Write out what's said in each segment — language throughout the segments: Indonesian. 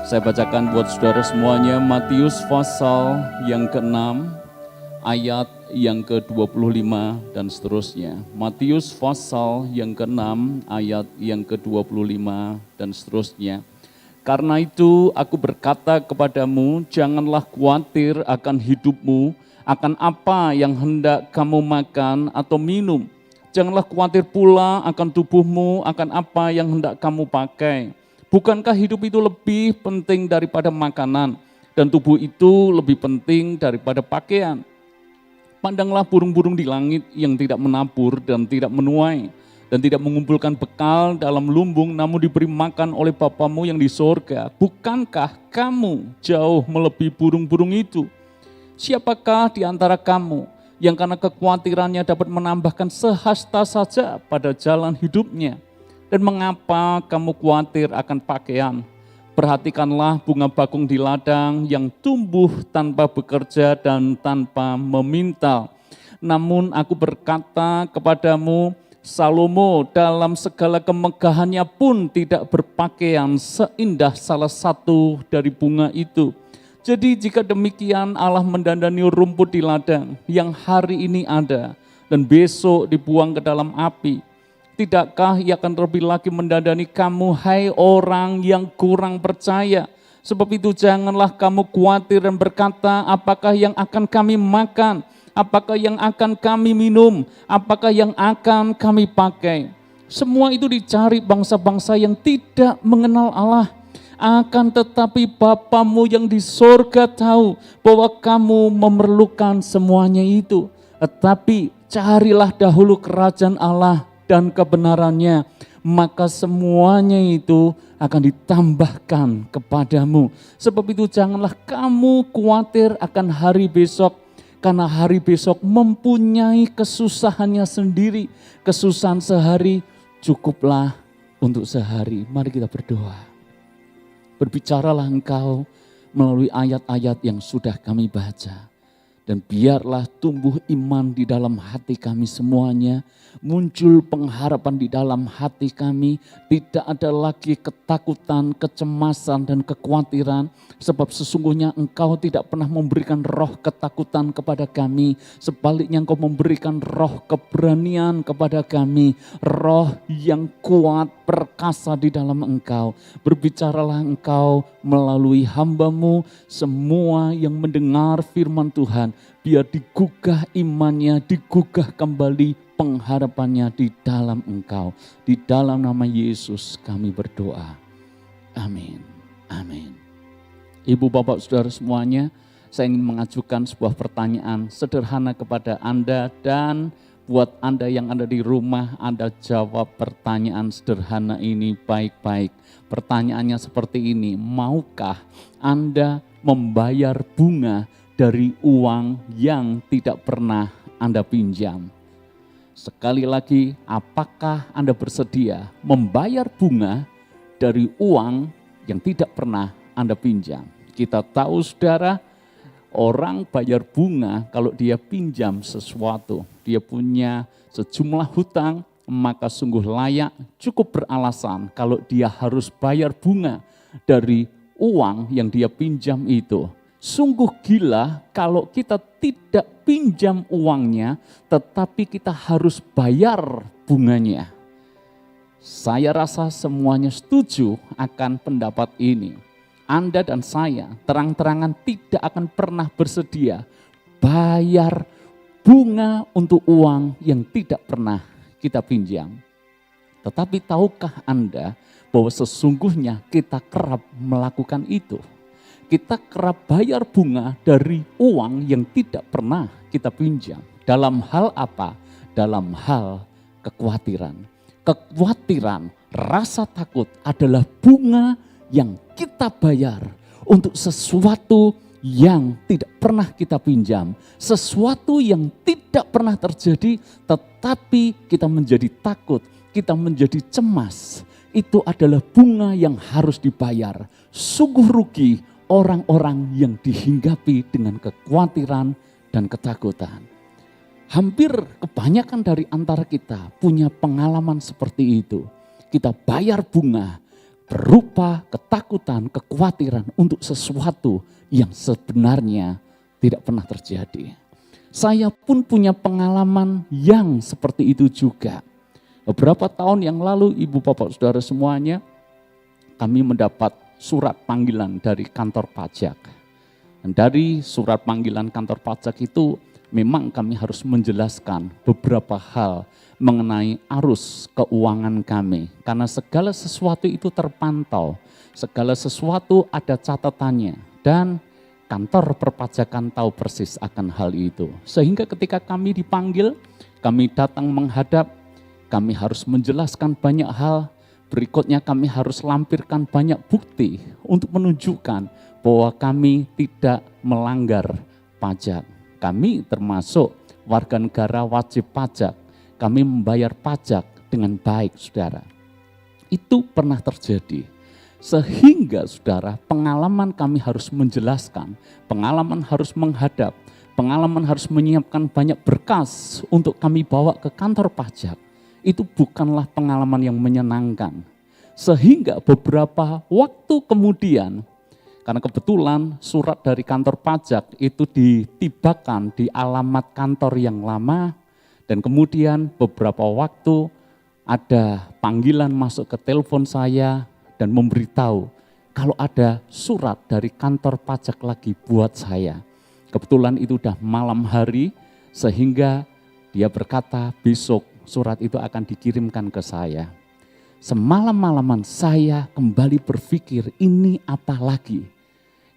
Saya bacakan buat saudara semuanya Matius pasal yang ke-6 ayat yang ke-25 dan seterusnya. Matius pasal yang ke-6 ayat yang ke-25 dan seterusnya. Karena itu aku berkata kepadamu, janganlah khawatir akan hidupmu, akan apa yang hendak kamu makan atau minum. Janganlah khawatir pula akan tubuhmu, akan apa yang hendak kamu pakai. Bukankah hidup itu lebih penting daripada makanan, dan tubuh itu lebih penting daripada pakaian? Pandanglah burung-burung di langit yang tidak menabur dan tidak menuai, dan tidak mengumpulkan bekal dalam lumbung, namun diberi makan oleh Bapamu yang di sorga. Bukankah kamu jauh melebihi burung-burung itu? Siapakah di antara kamu yang karena kekhawatirannya dapat menambahkan sehasta saja pada jalan hidupnya? Dan mengapa kamu khawatir akan pakaian? Perhatikanlah bunga bakung di ladang yang tumbuh tanpa bekerja dan tanpa memintal. Namun aku berkata kepadamu, Salomo dalam segala kemegahannya pun tidak berpakaian seindah salah satu dari bunga itu. Jadi jika demikian Allah mendandani rumput di ladang yang hari ini ada dan besok dibuang ke dalam api. Tidakkah Ia akan terlebih lagi mendandani kamu, hai orang yang kurang percaya? Sebab itu janganlah kamu khawatir dan berkata, apakah yang akan kami makan? Apakah yang akan kami minum? Apakah yang akan kami pakai? Semua itu dicari bangsa-bangsa yang tidak mengenal Allah. Akan tetapi Bapamu yang di sorga tahu bahwa kamu memerlukan semuanya itu. Tetapi carilah dahulu kerajaan Allah dan kebenarannya, maka semuanya itu akan ditambahkan kepadamu. Sebab itu janganlah kamu khawatir akan hari besok, karena hari besok mempunyai kesusahannya sendiri. Kesusahan sehari cukuplah untuk sehari. Mari kita berdoa. Berbicaralah Engkau melalui ayat-ayat yang sudah kami baca. Dan biarlah tumbuh iman di dalam hati kami semuanya, muncul pengharapan di dalam hati kami, tidak ada lagi ketakutan, kecemasan dan kekhawatiran, sebab sesungguhnya Engkau tidak pernah memberikan roh ketakutan kepada kami, sebaliknya Engkau memberikan roh keberanian kepada kami, roh yang kuat, perkasa di dalam Engkau. Berbicaralah Engkau melalui hamba-Mu, semua yang mendengar firman Tuhan, biar digugah imannya, digugah kembali pengharapannya di dalam Engkau. Di dalam nama Yesus kami berdoa. Amin. Amin. Ibu, bapak, saudara semuanya, saya ingin mengajukan sebuah pertanyaan sederhana kepada Anda, dan buat Anda yang ada di rumah, Anda jawab pertanyaan sederhana ini baik-baik. Pertanyaannya seperti ini, maukah Anda membayar bunga dari uang yang tidak pernah Anda pinjam? Sekali lagi, apakah Anda bersedia membayar bunga dari uang yang tidak pernah Anda pinjam? Kita tahu saudara, orang bayar bunga kalau dia pinjam sesuatu, dia punya sejumlah hutang, maka sungguh layak, cukup beralasan kalau dia harus bayar bunga dari uang yang dia pinjam itu. Sungguh gila kalau kita tidak pinjam uangnya, tetapi kita harus bayar bunganya. Saya rasa semuanya setuju akan pendapat ini. Anda dan saya terang-terangan tidak akan pernah bersedia bayar bunga untuk uang yang tidak pernah kita pinjam. Tetapi tahukah Anda bahwa sesungguhnya kita kerap melakukan itu? Kita kerap bayar bunga dari uang yang tidak pernah kita pinjam. Dalam hal apa? Dalam hal kekhawatiran. Kekhawatiran, rasa takut adalah bunga yang kita bayar untuk sesuatu yang tidak pernah kita pinjam. Sesuatu yang tidak pernah terjadi, tetapi kita menjadi takut, kita menjadi cemas. Itu adalah bunga yang harus dibayar. Sungguh rugi orang-orang yang dihinggapi dengan kekhawatiran dan ketakutan. Hampir kebanyakan dari antara kita punya pengalaman seperti itu. Kita bayar bunga berupa ketakutan, kekhawatiran untuk sesuatu yang sebenarnya tidak pernah terjadi. Saya pun punya pengalaman yang seperti itu juga. Beberapa tahun yang lalu, Ibu Bapak Saudara semuanya, kami mendapat surat panggilan dari kantor pajak. Dan dari surat panggilan kantor pajak itu memang kami harus menjelaskan beberapa hal mengenai arus keuangan kami. Karena segala sesuatu itu terpantau, segala sesuatu ada catatannya, dan kantor perpajakan tahu persis akan hal itu. Sehingga ketika kami dipanggil, kami datang menghadap, kami harus menjelaskan banyak hal. Berikutnya kami harus lampirkan banyak bukti untuk menunjukkan bahwa kami tidak melanggar pajak. Kami termasuk warga negara wajib pajak. Kami membayar pajak dengan baik, saudara. Itu pernah terjadi. Sehingga saudara, pengalaman kami harus menjelaskan, pengalaman harus menghadap, pengalaman harus menyiapkan banyak berkas untuk kami bawa ke kantor pajak. Itu bukanlah pengalaman yang menyenangkan. Sehingga beberapa waktu kemudian, karena kebetulan surat dari kantor pajak itu ditibakan di alamat kantor yang lama, dan kemudian beberapa waktu ada panggilan masuk ke telepon saya dan memberitahu kalau ada surat dari kantor pajak lagi buat saya. Kebetulan itu udah malam hari, sehingga dia berkata besok surat itu akan dikirimkan ke saya. Semalam-malaman saya kembali berpikir, ini apa lagi?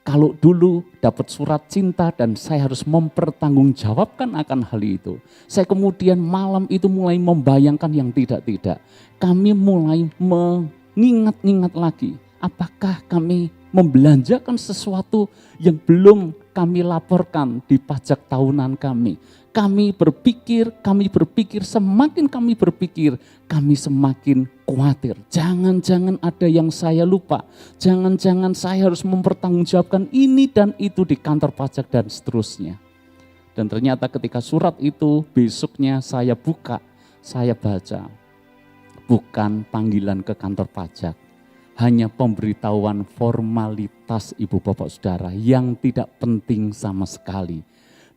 Kalau dulu dapat surat cinta dan saya harus mempertanggungjawabkan akan hal itu. Saya kemudian malam itu mulai membayangkan yang tidak-tidak. Kami mulai mengingat-ingat lagi, apakah kami membelanjakan sesuatu yang belum kami laporkan di pajak tahunan kami. Kami berpikir, semakin kami berpikir, kami semakin khawatir. Jangan-jangan ada yang saya lupa, jangan-jangan saya harus mempertanggungjawabkan ini dan itu di kantor pajak dan seterusnya. Dan ternyata ketika surat itu besoknya saya buka, saya baca, bukan panggilan ke kantor pajak, hanya pemberitahuan formalitas Ibu Bapak Saudara yang tidak penting sama sekali.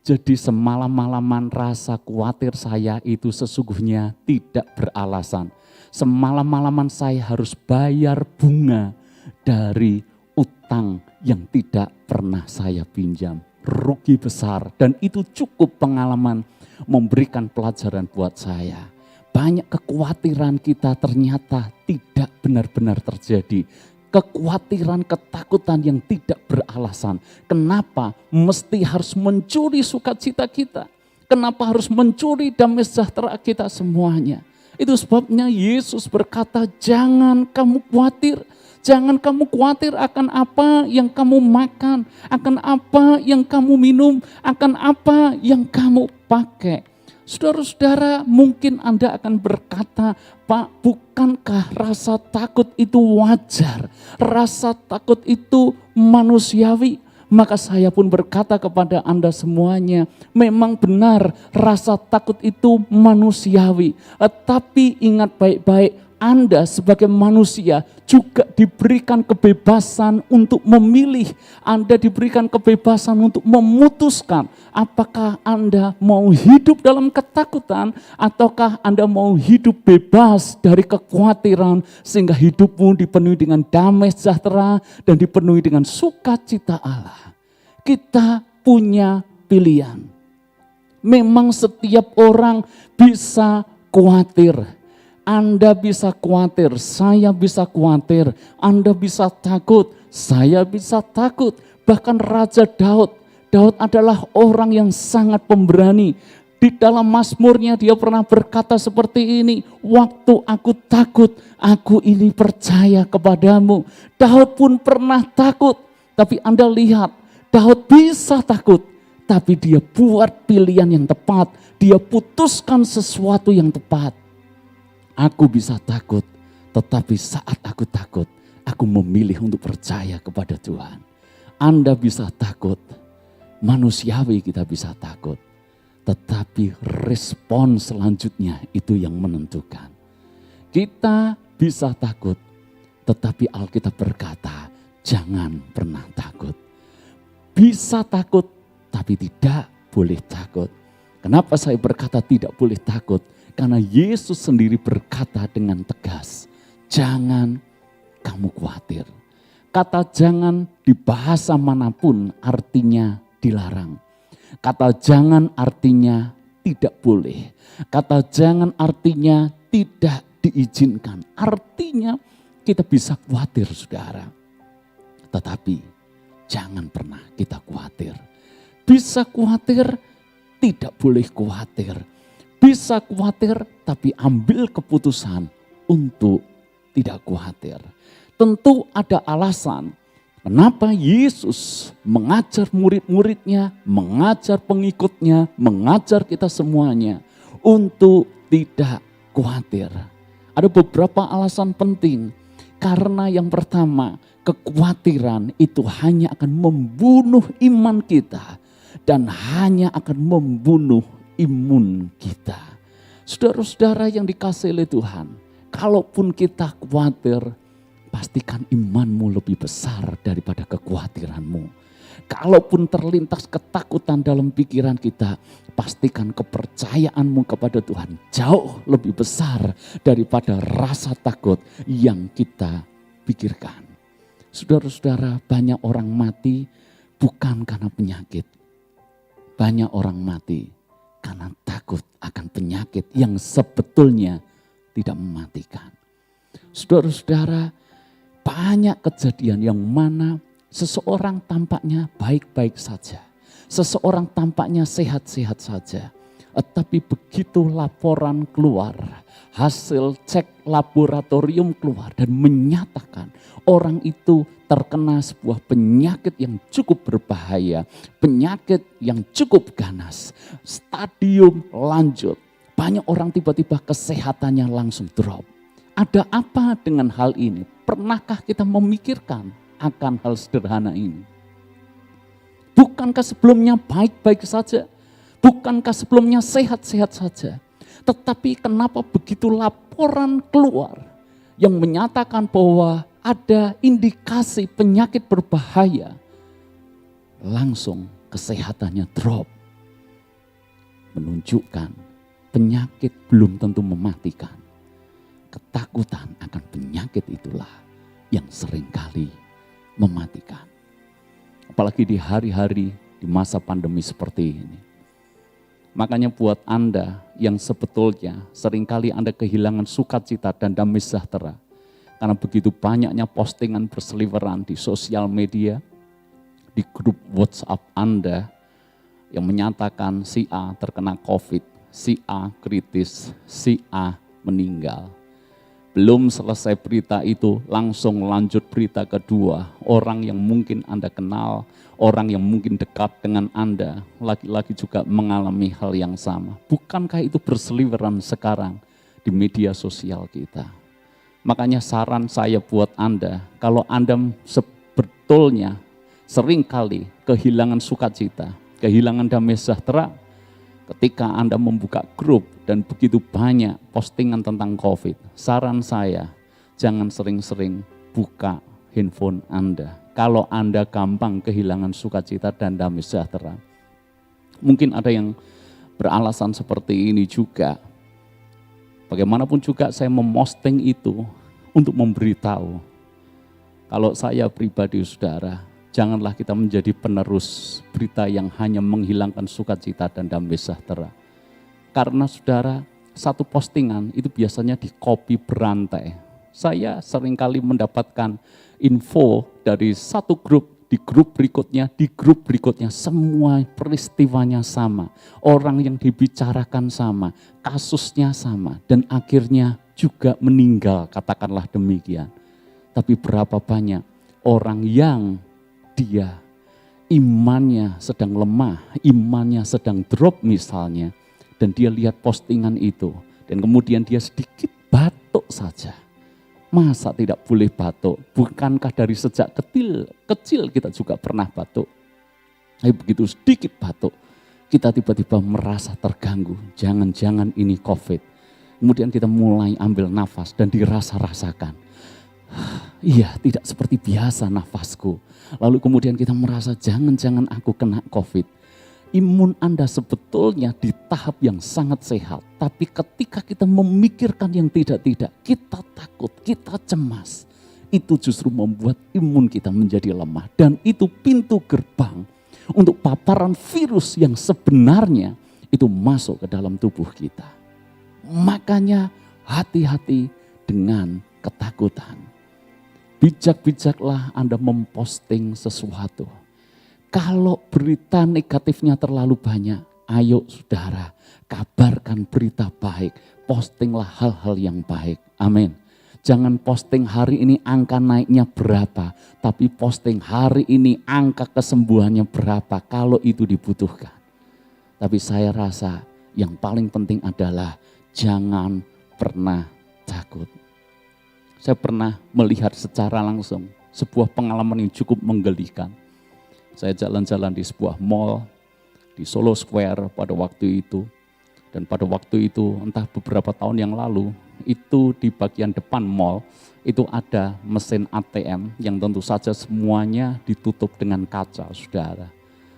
Jadi semalam-malaman rasa khawatir saya itu sesungguhnya tidak beralasan. Semalam-malaman saya harus bayar bunga dari utang yang tidak pernah saya pinjam. Rugi besar, dan itu cukup pengalaman memberikan pelajaran buat saya. Banyak kekhawatiran kita ternyata tidak benar-benar terjadi. Kekhawatiran, ketakutan yang tidak beralasan. Kenapa mesti harus mencuri sukacita kita? Kenapa harus mencuri damai sejahtera kita semuanya? Itu sebabnya Yesus berkata, jangan kamu khawatir. Jangan kamu khawatir akan apa yang kamu makan, akan apa yang kamu minum, akan apa yang kamu pakai. Saudara-saudara, mungkin Anda akan berkata, Pak, bukankah rasa takut itu wajar? Rasa takut itu manusiawi. Maka saya pun berkata kepada Anda semuanya, memang benar rasa takut itu manusiawi. Tetapi ingat baik-baik, Anda sebagai manusia juga diberikan kebebasan untuk memilih. Anda diberikan kebebasan untuk memutuskan apakah Anda mau hidup dalam ketakutan ataukah Anda mau hidup bebas dari kekhawatiran sehingga hidupmu dipenuhi dengan damai sejahtera dan dipenuhi dengan sukacita Allah. Kita punya pilihan. Memang setiap orang bisa khawatir. Anda bisa khawatir, saya bisa khawatir, Anda bisa takut, saya bisa takut. Bahkan Raja Daud adalah orang yang sangat pemberani. Di dalam Mazmurnya dia pernah berkata seperti ini, waktu aku takut, aku ini percaya kepadamu. Daud pun pernah takut, tapi Anda lihat, Daud bisa takut, tapi dia buat pilihan yang tepat, dia putuskan sesuatu yang tepat. Aku bisa takut, tetapi saat aku takut, aku memilih untuk percaya kepada Tuhan. Anda bisa takut, manusiawi kita bisa takut, tetapi respon selanjutnya itu yang menentukan. Kita bisa takut, Tetapi Alkitab berkata, jangan pernah takut. Bisa takut, tapi tidak boleh takut. Kenapa saya berkata tidak boleh takut? Karena Yesus sendiri berkata dengan tegas, jangan kamu khawatir. Kata jangan di bahasa manapun artinya dilarang. Kata jangan artinya tidak boleh. Kata jangan artinya tidak diizinkan. Artinya kita bisa khawatir, saudara. Tetapi jangan pernah kita khawatir. Bisa khawatir, tidak boleh khawatir. Bisa khawatir, tapi ambil keputusan untuk tidak khawatir. Tentu ada alasan kenapa Yesus mengajar murid-muridnya, mengajar pengikutnya, mengajar kita semuanya untuk tidak khawatir. Ada beberapa alasan penting. Karena yang pertama, kekhawatiran itu hanya akan membunuh iman kita dan hanya akan membunuh imun kita. Saudara-saudara yang dikasihi oleh Tuhan, kalaupun kita khawatir, pastikan imanmu lebih besar daripada kekhawatiranmu. Kalaupun terlintas ketakutan dalam pikiran kita, pastikan kepercayaanmu kepada Tuhan jauh lebih besar daripada rasa takut yang kita pikirkan. Saudara-saudara, banyak orang mati bukan karena penyakit. Banyak orang mati karena takut akan penyakit yang sebetulnya tidak mematikan. Saudara-saudara, banyak kejadian yang mana seseorang tampaknya baik-baik saja. Seseorang tampaknya sehat-sehat saja. Tapi begitu laporan keluar, hasil cek laboratorium keluar dan menyatakan orang itu terkena sebuah penyakit yang cukup berbahaya. Penyakit yang cukup ganas. Stadium lanjut. Banyak orang tiba-tiba kesehatannya langsung drop. Ada apa dengan hal ini? Pernahkah kita memikirkan akan hal sederhana ini? Bukankah sebelumnya baik-baik saja? Bukankah sebelumnya sehat-sehat saja? Tetapi kenapa begitu laporan keluar yang menyatakan bahwa ada indikasi penyakit berbahaya, langsung kesehatannya drop? Menunjukkan penyakit belum tentu mematikan. Ketakutan akan penyakit itulah yang seringkali mematikan. Apalagi di hari-hari di masa pandemi seperti ini. Makanya buat Anda yang sebetulnya seringkali Anda kehilangan sukacita dan damai sejahtera. Karena begitu banyaknya postingan berseliweran di sosial media, di grup WhatsApp Anda yang menyatakan si A terkena COVID, si A kritis, si A meninggal. Belum selesai berita itu, langsung lanjut berita kedua. Orang yang mungkin Anda kenal, orang yang mungkin dekat dengan Anda, lagi-lagi juga mengalami hal yang sama. Bukankah itu berseliweran sekarang di media sosial kita? Makanya saran saya buat Anda, kalau Anda sebetulnya seringkali kehilangan sukacita, kehilangan damai sejahtera, ketika Anda membuka grup dan begitu banyak postingan tentang COVID, saran saya jangan sering-sering buka handphone Anda. Kalau Anda gampang kehilangan sukacita dan damai sejahtera. Mungkin ada yang beralasan seperti ini juga. Bagaimanapun juga saya memosting itu untuk memberitahu. Kalau saya pribadi saudara, janganlah kita menjadi penerus berita yang hanya menghilangkan sukacita dan damai sejahtera. Karena saudara, satu postingan itu biasanya di-copy berantai. Saya seringkali mendapatkan info dari satu grup, di grup berikutnya, semua peristiwanya sama. Orang yang dibicarakan sama, kasusnya sama, dan akhirnya juga meninggal, katakanlah demikian. Tapi berapa banyak orang yang dia imannya sedang lemah, imannya sedang drop misalnya, dan dia lihat postingan itu, dan kemudian dia sedikit batuk saja. Masa tidak boleh batuk? Bukankah dari sejak kecil kita juga pernah batuk? Tapi begitu sedikit batuk, kita tiba-tiba merasa terganggu. Jangan-jangan ini COVID. Kemudian kita mulai ambil nafas dan dirasa-rasakan. Iya, tidak seperti biasa nafasku. Lalu kemudian kita merasa jangan-jangan aku kena COVID. Imun Anda sebetulnya di tahap yang sangat sehat. Tapi ketika kita memikirkan yang tidak-tidak, kita takut, kita cemas. Itu justru membuat imun kita menjadi lemah. Dan itu pintu gerbang untuk paparan virus yang sebenarnya itu masuk ke dalam tubuh kita. Makanya hati-hati dengan ketakutan. Bijak-bijaklah Anda memposting sesuatu. Kalau berita negatifnya terlalu banyak, ayo saudara, kabarkan berita baik. Postinglah hal-hal yang baik. Amin. Jangan posting hari ini angka naiknya berapa, tapi posting hari ini angka kesembuhannya berapa kalau itu dibutuhkan. Tapi saya rasa yang paling penting adalah jangan pernah takut. Saya pernah melihat secara langsung sebuah pengalaman yang cukup menggelikan. Saya jalan-jalan di sebuah mall di Solo Square pada waktu itu. Dan pada waktu itu entah beberapa tahun yang lalu, itu di bagian depan mall itu ada mesin ATM yang tentu saja semuanya ditutup dengan kaca, saudara.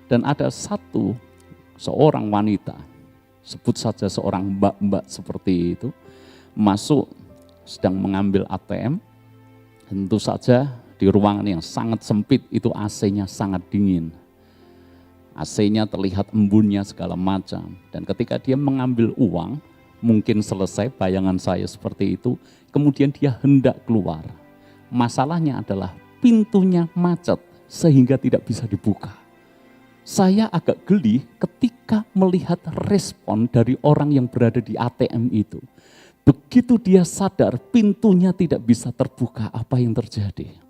Dan ada seorang wanita, sebut saja seorang mbak-mbak seperti itu, masuk sedang mengambil ATM. Tentu saja di ruangan yang sangat sempit itu AC-nya sangat dingin. AC-nya terlihat embunnya segala macam. Dan ketika dia mengambil uang, mungkin selesai bayangan saya seperti itu, kemudian dia hendak keluar. Masalahnya adalah pintunya macet sehingga tidak bisa dibuka. Saya agak geli ketika melihat respon dari orang yang berada di ATM itu. Begitu dia sadar pintunya tidak bisa terbuka, apa yang terjadi?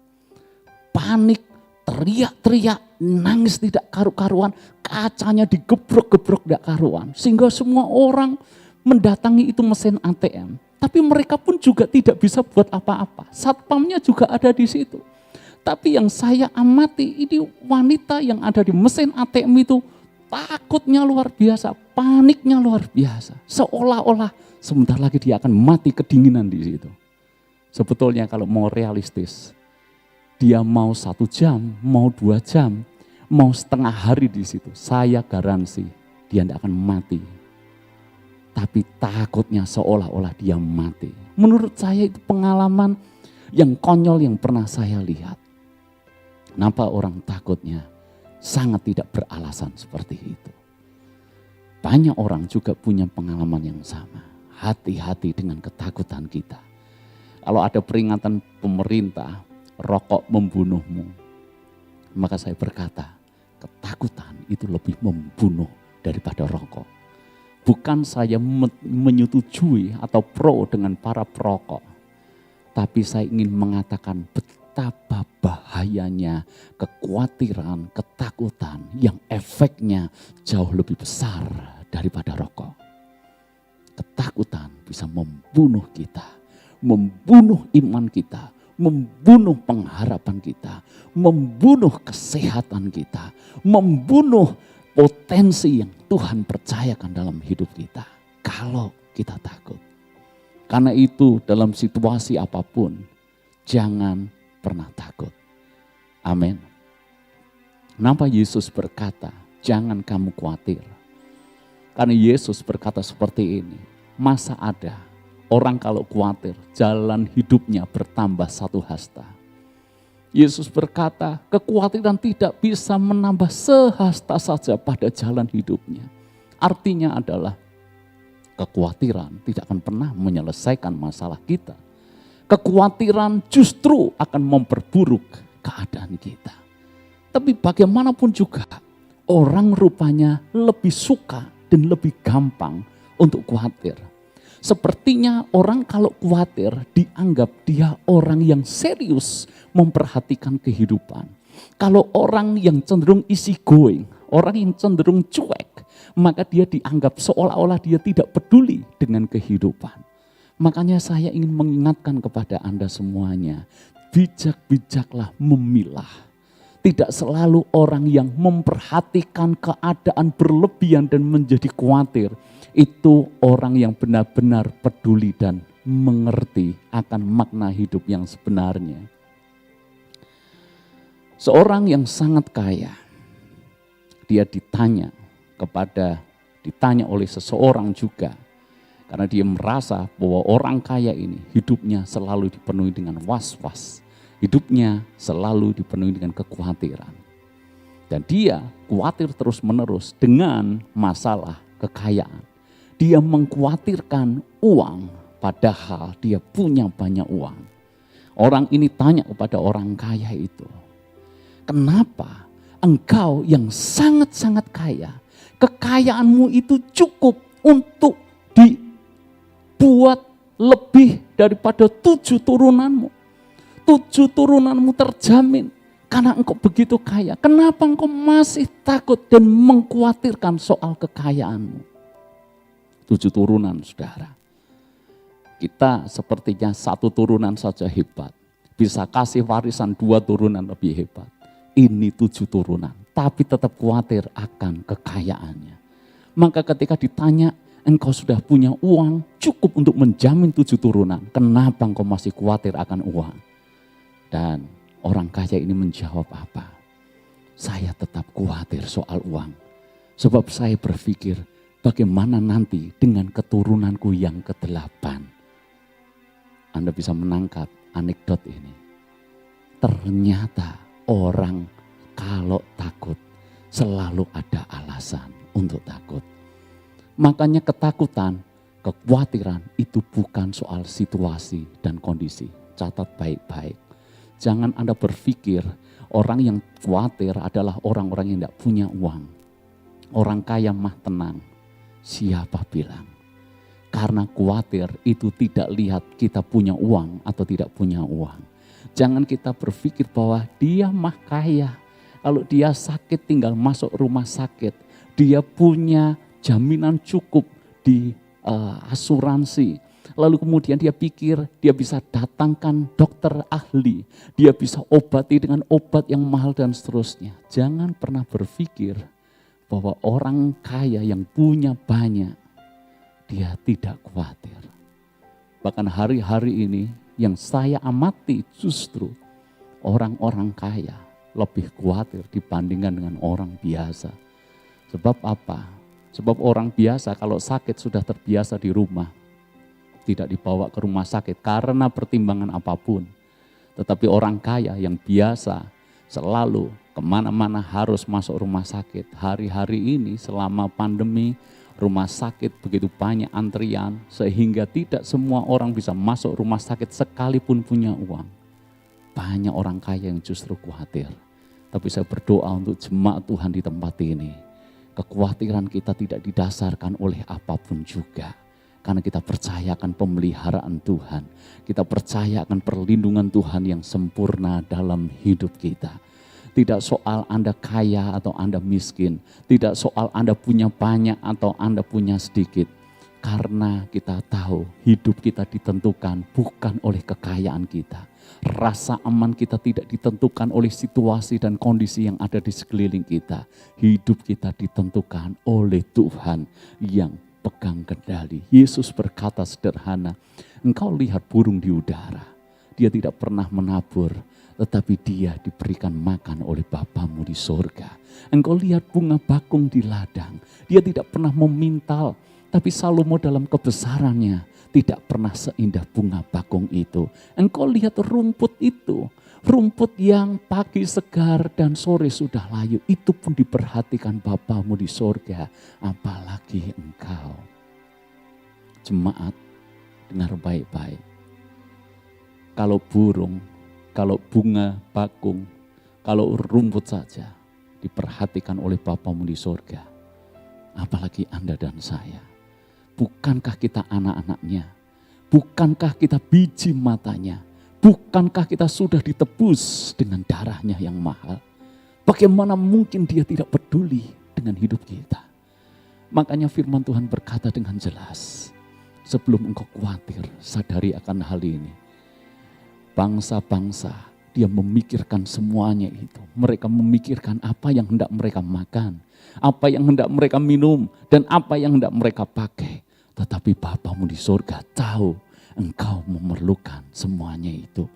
Panik, teriak-teriak, nangis tidak karu-karuan, kacanya digebrok-gebrok tidak karuan. Sehingga semua orang mendatangi itu mesin ATM. Tapi mereka pun juga tidak bisa buat apa-apa. Satpamnya juga ada di situ. Tapi yang saya amati ini wanita yang ada di mesin ATM itu takutnya luar biasa, paniknya luar biasa. Seolah-olah sebentar lagi dia akan mati kedinginan di situ. Sebetulnya kalau mau realistis, dia mau 1 jam, mau 2 jam, mau setengah hari di situ. Saya garansi dia tidak akan mati. Tapi takutnya seolah-olah dia mati. Menurut saya itu pengalaman yang konyol yang pernah saya lihat. Kenapa orang takutnya sangat tidak beralasan seperti itu. Banyak orang juga punya pengalaman yang sama. Hati-hati dengan ketakutan kita. Kalau ada peringatan pemerintah, rokok membunuhmu. Maka saya berkata, ketakutan itu lebih membunuh daripada rokok. Bukan saya menyetujui atau pro dengan para perokok. Tapi saya ingin mengatakan betapa bahayanya kekhawatiran, ketakutan yang efeknya jauh lebih besar daripada rokok. Ketakutan bisa membunuh kita, membunuh iman kita, membunuh pengharapan kita, membunuh kesehatan kita, membunuh potensi yang Tuhan percayakan dalam hidup kita. Kalau kita takut. Karena itu dalam situasi apapun, jangan pernah takut. Amin. Kenapa Yesus berkata, jangan kamu khawatir. Karena Yesus berkata seperti ini, masa ada orang kalau khawatir, jalan hidupnya bertambah 1 hasta. Yesus berkata, kekhawatiran tidak bisa menambah sehasta saja pada jalan hidupnya. Artinya adalah, kekhawatiran tidak akan pernah menyelesaikan masalah kita. Kekhawatiran justru akan memperburuk keadaan kita. Tapi bagaimanapun juga, orang rupanya lebih suka dan lebih gampang untuk khawatir. Sepertinya orang kalau khawatir dianggap dia orang yang serius memperhatikan kehidupan. Kalau orang yang cenderung easy going, orang yang cenderung cuek, maka dia dianggap seolah-olah dia tidak peduli dengan kehidupan. Makanya saya ingin mengingatkan kepada Anda semuanya, bijak-bijaklah memilah. Tidak selalu orang yang memperhatikan keadaan berlebihan dan menjadi khawatir. Itu orang yang benar-benar peduli dan mengerti akan makna hidup yang sebenarnya. Seorang yang sangat kaya, dia ditanya oleh seseorang juga, karena dia merasa bahwa orang kaya ini hidupnya selalu dipenuhi dengan was-was, hidupnya selalu dipenuhi dengan kekhawatiran. Dan dia khawatir terus-menerus dengan masalah kekayaan. Dia mengkhawatirkan uang, padahal dia punya banyak uang. Orang ini tanya kepada orang kaya itu, kenapa engkau yang sangat-sangat kaya, kekayaanmu itu cukup untuk dibuat lebih daripada 7 turunanmu. 7 turunanmu terjamin karena engkau begitu kaya. Kenapa engkau masih takut dan mengkhawatirkan soal kekayaanmu? 7 turunan, saudara. Kita sepertinya 1 turunan saja hebat. Bisa kasih warisan 2 turunan lebih hebat. Ini 7 turunan, tapi tetap khawatir akan kekayaannya. Maka ketika ditanya, engkau sudah punya uang cukup untuk menjamin 7 turunan, kenapa engkau masih khawatir akan uang? Dan orang kaya ini menjawab apa? Saya tetap khawatir soal uang, sebab saya berpikir bagaimana nanti dengan keturunanku yang ke-8. Anda bisa menangkap anekdot ini. Ternyata orang kalau takut selalu ada alasan untuk takut. Makanya ketakutan, kekhawatiran itu bukan soal situasi dan kondisi. Catat baik-baik. Jangan Anda berpikir orang yang khawatir adalah orang-orang yang tidak punya uang. Orang kaya mah tenang. Siapa bilang? Karena khawatir itu tidak lihat kita punya uang atau tidak punya uang. Jangan kita berpikir bahwa dia mah kaya. Kalau dia sakit tinggal masuk rumah sakit. Dia punya jaminan cukup di asuransi. Lalu kemudian dia pikir dia bisa datangkan dokter ahli. Dia bisa obati dengan obat yang mahal dan seterusnya. Jangan pernah berpikir bahwa orang kaya yang punya banyak, dia tidak khawatir. Bahkan hari-hari ini yang saya amati justru orang-orang kaya lebih khawatir dibandingkan dengan orang biasa. Sebab apa? Sebab orang biasa kalau sakit sudah terbiasa di rumah. Tidak dibawa ke rumah sakit karena pertimbangan apapun. Tetapi orang kaya yang biasa selalu kemana-mana harus masuk rumah sakit. Hari-hari ini selama pandemi, rumah sakit begitu banyak antrian sehingga tidak semua orang bisa masuk rumah sakit sekalipun punya uang. Banyak orang kaya yang justru khawatir. Tapi saya berdoa untuk jemaat Tuhan di tempat ini. Kekhawatiran kita tidak didasarkan oleh apapun juga. Karena kita percaya akan pemeliharaan Tuhan. Kita percaya akan perlindungan Tuhan yang sempurna dalam hidup kita. Tidak soal Anda kaya atau Anda miskin. Tidak soal Anda punya banyak atau Anda punya sedikit. Karena kita tahu hidup kita ditentukan bukan oleh kekayaan kita. Rasa aman kita tidak ditentukan oleh situasi dan kondisi yang ada di sekeliling kita. Hidup kita ditentukan oleh Tuhan yang pegang kendali. Yesus berkata sederhana, engkau lihat burung di udara. Dia tidak pernah menabur, tetapi dia diberikan makan oleh Bapamu di sorga. Engkau lihat bunga bakung di ladang, dia tidak pernah memintal, tapi Salomo dalam kebesarannya tidak pernah seindah bunga bakung itu. Engkau lihat rumput itu, rumput yang pagi segar dan sore sudah layu, itu pun diperhatikan Bapamu di sorga, apalagi engkau. Jemaat, dengar baik-baik. Kalau burung, kalau bunga bakung, kalau rumput saja diperhatikan oleh Bapamu di sorga, apalagi Anda dan saya. Bukankah kita anak-anaknya? Bukankah kita biji matanya? Bukankah kita sudah ditebus dengan darahnya yang mahal? Bagaimana mungkin dia tidak peduli dengan hidup kita? Makanya firman Tuhan berkata dengan jelas, sebelum engkau khawatir, sadari akan hal ini. Bangsa-bangsa, dia memikirkan semuanya itu. Mereka memikirkan apa yang hendak mereka makan, apa yang hendak mereka minum, dan apa yang hendak mereka pakai. Tetapi Bapamu di surga tahu engkau memerlukan semuanya itu.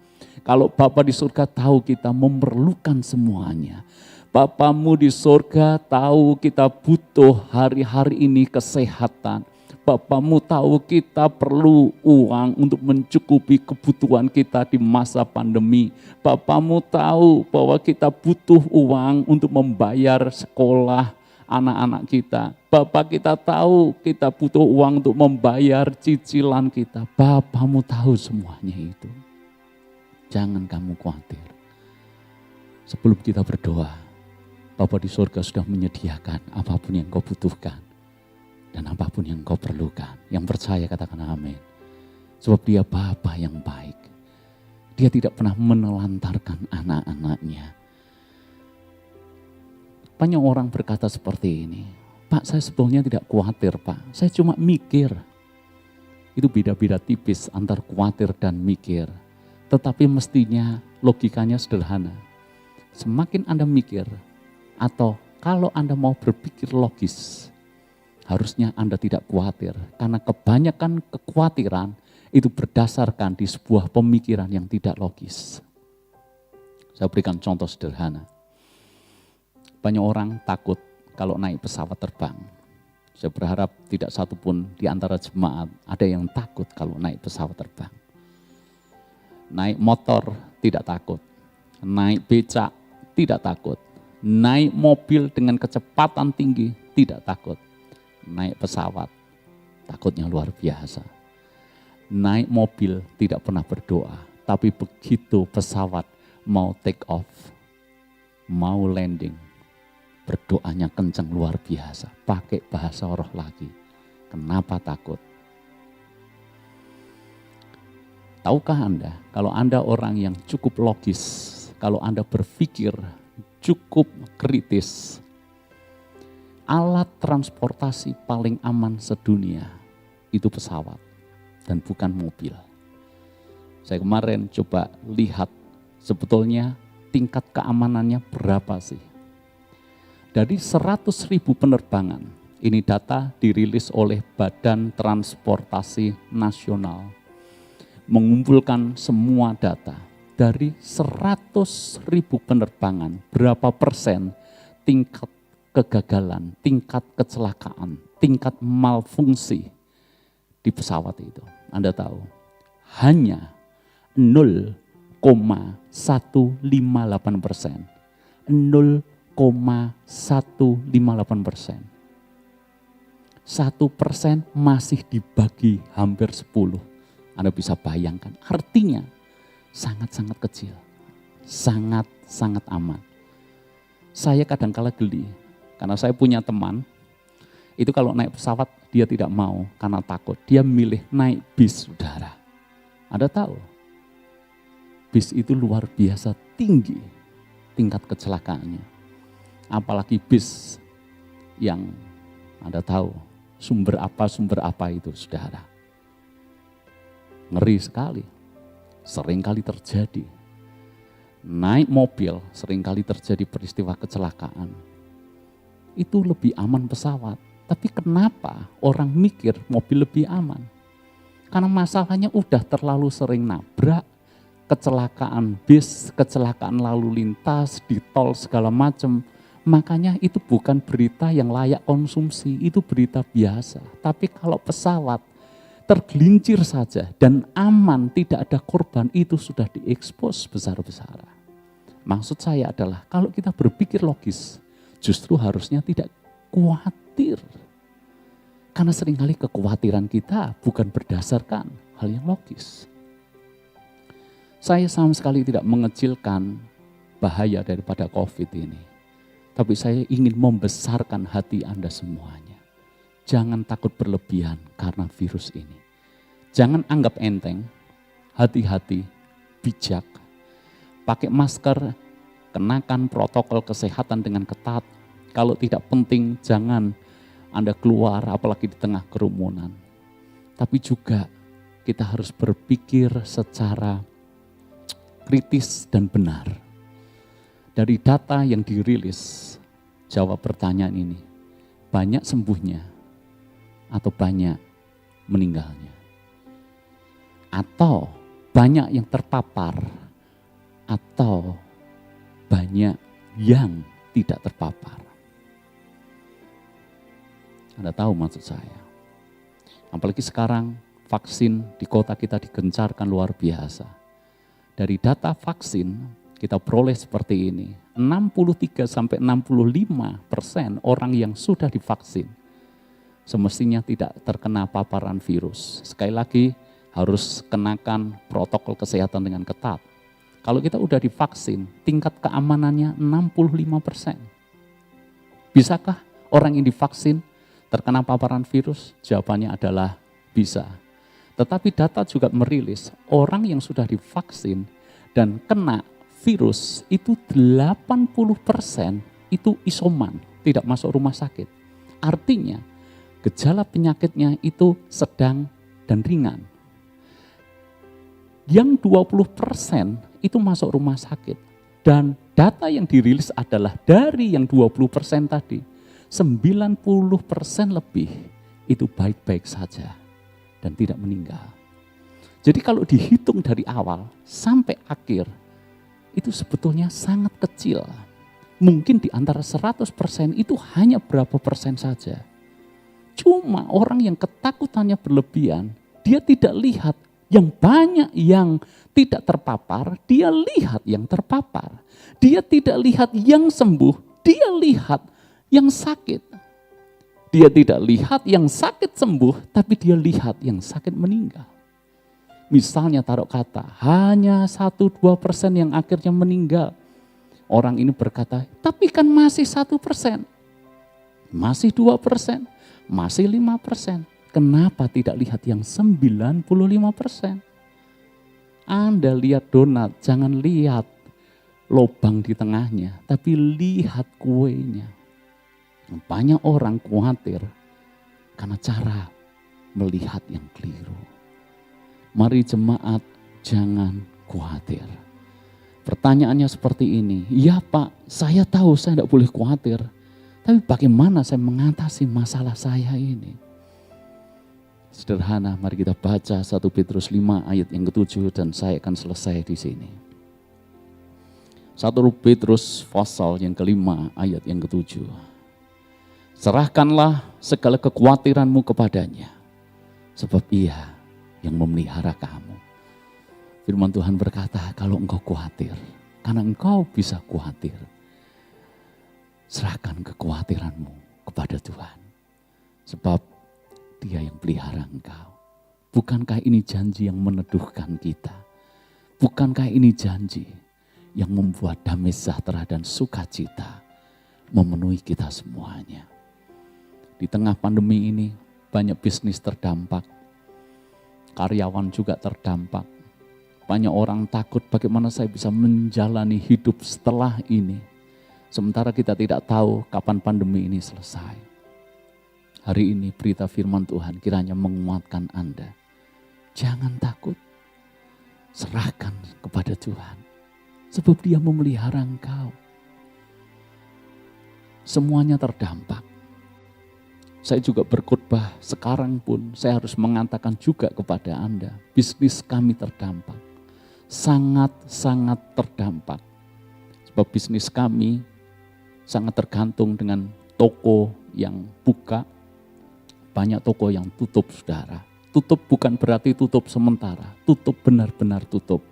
Kalau Bapa di surga tahu kita memerlukan semuanya. Bapamu di surga tahu kita butuh hari-hari ini kesehatan. Bapamu tahu kita perlu uang untuk mencukupi kebutuhan kita di masa pandemi. Bapamu tahu bahwa kita butuh uang untuk membayar sekolah anak-anak kita. Bapak kita tahu kita butuh uang untuk membayar cicilan kita. Bapamu tahu semuanya itu. Jangan kamu khawatir. Sebelum kita berdoa, Bapa di surga sudah menyediakan apapun yang kau butuhkan. Dan apapun yang kau perlukan. Yang percaya katakan amin. Sebab dia Bapa yang baik. Dia tidak pernah menelantarkan anak-anaknya. Banyak orang berkata seperti ini. Pak, saya sebetulnya tidak khawatir, Pak. Saya cuma mikir. Itu beda-beda tipis antar khawatir dan mikir. Tetapi mestinya logikanya sederhana. Semakin Anda mikir, atau kalau Anda mau berpikir logis, harusnya Anda tidak khawatir. Karena kebanyakan kekhawatiran itu berdasarkan di sebuah pemikiran yang tidak logis. Saya berikan contoh sederhana. Banyak orang takut kalau naik pesawat terbang. Saya berharap tidak satupun di antara jemaat ada yang takut kalau naik pesawat terbang. Naik motor tidak takut, naik becak tidak takut, naik mobil dengan kecepatan tinggi tidak takut, naik pesawat takutnya luar biasa. Naik mobil tidak pernah berdoa, tapi begitu pesawat mau take off, mau landing, berdoanya kencang luar biasa, pakai bahasa roh lagi. Kenapa takut? Tahukah Anda, kalau Anda orang yang cukup logis, kalau Anda berpikir cukup kritis, alat transportasi paling aman sedunia itu pesawat dan bukan mobil. Saya kemarin coba lihat sebetulnya tingkat keamanannya berapa sih. Dari 100.000 penerbangan, ini data dirilis oleh Badan Transportasi Nasional. Mengumpulkan semua data dari 100.000 penerbangan, berapa persen tingkat kegagalan, tingkat kecelakaan, tingkat malfungsi di pesawat itu. Anda tahu, hanya 0,158%. 0,158%. 1% masih dibagi hampir 10. Anda bisa bayangkan, artinya sangat-sangat kecil, sangat-sangat aman. Saya kadang-kala geli, karena saya punya teman, itu kalau naik pesawat dia tidak mau karena takut. Dia milih naik bis udara. Anda tahu, bis itu luar biasa tinggi tingkat kecelakaannya. Apalagi bis yang Anda tahu sumber apa itu saudara. Ngeri sekali, sering kali terjadi. Naik mobil sering kali terjadi peristiwa kecelakaan. Itu lebih aman pesawat. Tapi kenapa orang mikir mobil lebih aman? Karena masalahnya udah terlalu sering nabrak, kecelakaan bis, kecelakaan lalu lintas, di tol segala macam. Makanya itu bukan berita yang layak konsumsi, itu berita biasa. Tapi kalau pesawat tergelincir saja dan aman, tidak ada korban, itu sudah diekspos besar-besaran. Maksud saya adalah kalau kita berpikir logis, justru harusnya tidak khawatir. Karena seringkali kekhawatiran kita bukan berdasarkan hal yang logis. Saya sama sekali tidak mengecilkan bahaya daripada COVID ini. Tapi saya ingin membesarkan hati Anda semuanya. Jangan takut berlebihan karena virus ini. Jangan anggap enteng, hati-hati, bijak. Pakai masker, kenakan protokol kesehatan dengan ketat. Kalau tidak penting, jangan Anda keluar, apalagi di tengah kerumunan. Tapi juga kita harus berpikir secara kritis dan benar. Dari data yang dirilis, jawab pertanyaan ini, banyak sembuhnya atau banyak meninggalnya? Atau banyak yang terpapar atau banyak yang tidak terpapar? Anda tahu maksud saya. Apalagi sekarang vaksin di kota kita digencarkan luar biasa. Dari data vaksin kita peroleh seperti ini. 63-65% orang yang sudah divaksin semestinya tidak terkena paparan virus. Sekali lagi harus kenakan protokol kesehatan dengan ketat. Kalau kita udah divaksin, tingkat keamanannya 65%. Bisakah orang yang divaksin terkena paparan virus? Jawabannya adalah bisa. Tetapi data juga merilis orang yang sudah divaksin dan kena virus itu 80% itu isoman, tidak masuk rumah sakit. Artinya gejala penyakitnya itu sedang dan ringan. Yang 20% itu masuk rumah sakit. Dan data yang dirilis adalah dari yang 20% tadi, 90% lebih itu baik-baik saja dan tidak meninggal. Jadi kalau dihitung dari awal sampai akhir, itu sebetulnya sangat kecil. Mungkin di antara 100% itu hanya berapa persen saja. Cuma orang yang ketakutannya berlebihan, dia tidak lihat yang banyak yang tidak terpapar, dia lihat yang terpapar. Dia tidak lihat yang sembuh, dia lihat yang sakit. Dia tidak lihat yang sakit sembuh, tapi dia lihat yang sakit meninggal. Misalnya taruh kata, hanya 1-2% yang akhirnya meninggal. Orang ini berkata, tapi kan masih 1%, masih 2%, masih 5%. Kenapa tidak lihat yang 95%? Anda lihat donat, jangan lihat lubang di tengahnya, tapi lihat kuenya. Banyak orang khawatir karena cara melihat yang keliru. Mari jemaat jangan khawatir. Pertanyaannya seperti ini, ya Pak, saya tahu saya tidak boleh khawatir, tapi bagaimana saya mengatasi masalah saya ini? Sederhana, mari kita baca 1 Petrus 5 ayat yang ke-7 dan saya akan selesai di sini. 1 Petrus pasal yang ke-5 ayat yang ke-7. Serahkanlah segala kekhawatiranmu kepadanya, sebab Ia yang memelihara kamu. Firman Tuhan berkata, kalau engkau khawatir, karena engkau bisa khawatir, serahkan kekhawatiranmu kepada Tuhan. Sebab Dia yang pelihara engkau. Bukankah ini janji yang meneduhkan kita? Bukankah ini janji yang membuat damai sejahtera dan sukacita memenuhi kita semuanya? Di tengah pandemi ini banyak bisnis terdampak. Karyawan juga terdampak. Banyak orang takut bagaimana saya bisa menjalani hidup setelah ini. Sementara kita tidak tahu kapan pandemi ini selesai. Hari ini berita firman Tuhan kiranya menguatkan Anda. Jangan takut. Serahkan kepada Tuhan. Sebab Dia memelihara engkau. Semuanya terdampak. Saya juga berkhotbah sekarang pun saya harus mengatakan juga kepada Anda, bisnis kami terdampak, sangat-sangat terdampak. Sebab bisnis kami sangat tergantung dengan toko yang buka, banyak toko yang tutup saudara. Tutup bukan berarti tutup sementara, tutup benar-benar tutup.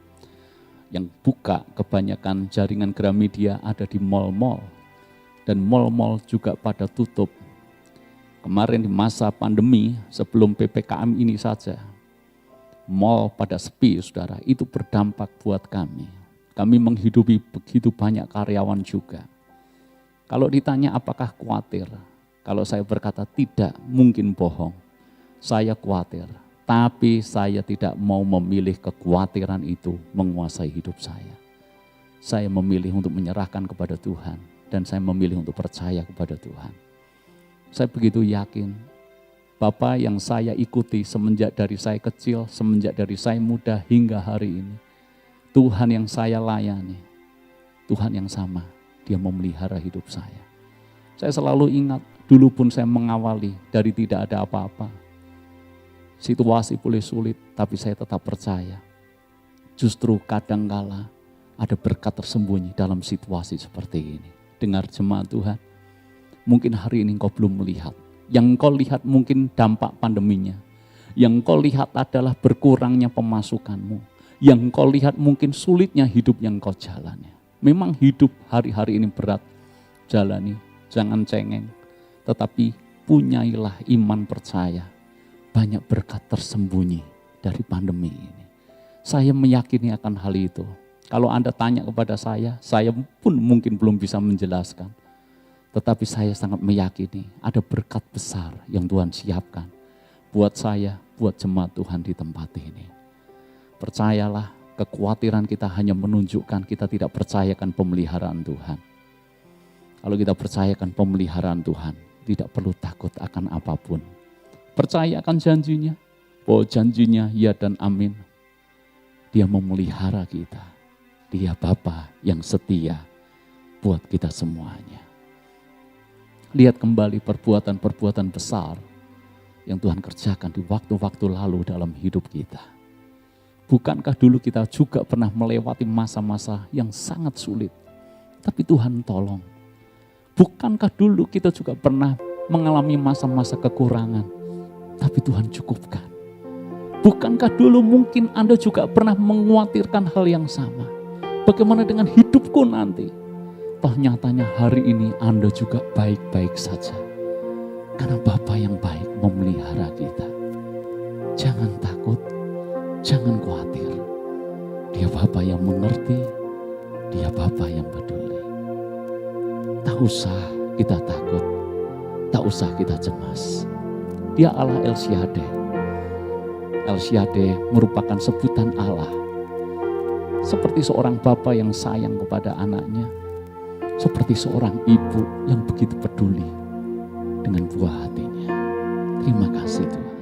Yang buka kebanyakan jaringan Gramedia ada di mal-mal, dan mal-mal juga pada tutup. Kemarin di masa pandemi, sebelum PPKM ini saja, mal pada sepi saudara, itu berdampak buat kami. Kami menghidupi begitu banyak karyawan juga. Kalau ditanya apakah khawatir, kalau saya berkata tidak, mungkin bohong. Saya khawatir, tapi saya tidak mau memilih kekhawatiran itu menguasai hidup saya. Saya memilih untuk menyerahkan kepada Tuhan, dan saya memilih untuk percaya kepada Tuhan. Saya begitu yakin, Bapa yang saya ikuti semenjak dari saya kecil, semenjak dari saya muda hingga hari ini, Tuhan yang saya layani, Tuhan yang sama, Dia memelihara hidup saya. Saya selalu ingat, dulu pun saya mengawali dari tidak ada apa-apa. Situasi boleh sulit, tapi saya tetap percaya. Justru kadangkala Ada berkat tersembunyi dalam situasi seperti ini. Dengar jemaat Tuhan, mungkin hari ini engkau belum melihat. Yang engkau lihat mungkin dampak pandeminya. Yang engkau lihat adalah berkurangnya pemasukanmu. Yang engkau lihat mungkin sulitnya hidup yang engkau jalani. Memang hidup hari-hari ini berat. Jalani, jangan cengeng. Tetapi punyailah iman percaya. Banyak berkat tersembunyi dari pandemi ini. Saya meyakini akan hal itu. Kalau Anda tanya kepada saya pun mungkin belum bisa menjelaskan. Tetapi saya sangat meyakini ada berkat besar yang Tuhan siapkan. Buat saya, buat jemaat Tuhan di tempat ini. Percayalah, kekhawatiran kita hanya menunjukkan kita tidak percayakan pemeliharaan Tuhan. Kalau kita percayakan pemeliharaan Tuhan, tidak perlu takut akan apapun. Percaya akan janjinya, bahwa janjinya ya dan amin. Dia memelihara kita. Dia Bapa yang setia buat kita semuanya. Lihat kembali perbuatan-perbuatan besar yang Tuhan kerjakan di waktu-waktu lalu dalam hidup kita. Bukankah dulu kita juga pernah melewati masa-masa yang sangat sulit, tapi Tuhan tolong. Bukankah dulu kita juga pernah mengalami masa-masa kekurangan, tapi Tuhan cukupkan. Bukankah dulu mungkin Anda juga pernah mengkhawatirkan hal yang sama? Bagaimana dengan hidupku nanti? Toh nyatanya hari ini Anda juga baik-baik saja. Karena Bapa yang baik memelihara kita. Jangan takut, jangan khawatir. Dia Bapa yang mengerti, Dia Bapa yang peduli. Tak usah kita takut, tak usah kita cemas. Dia Allah El Shaddai. El Shaddai merupakan sebutan Allah. Seperti seorang bapa yang sayang kepada anaknya. Seperti seorang ibu yang begitu peduli dengan buah hatinya. Terima kasih Tuhan.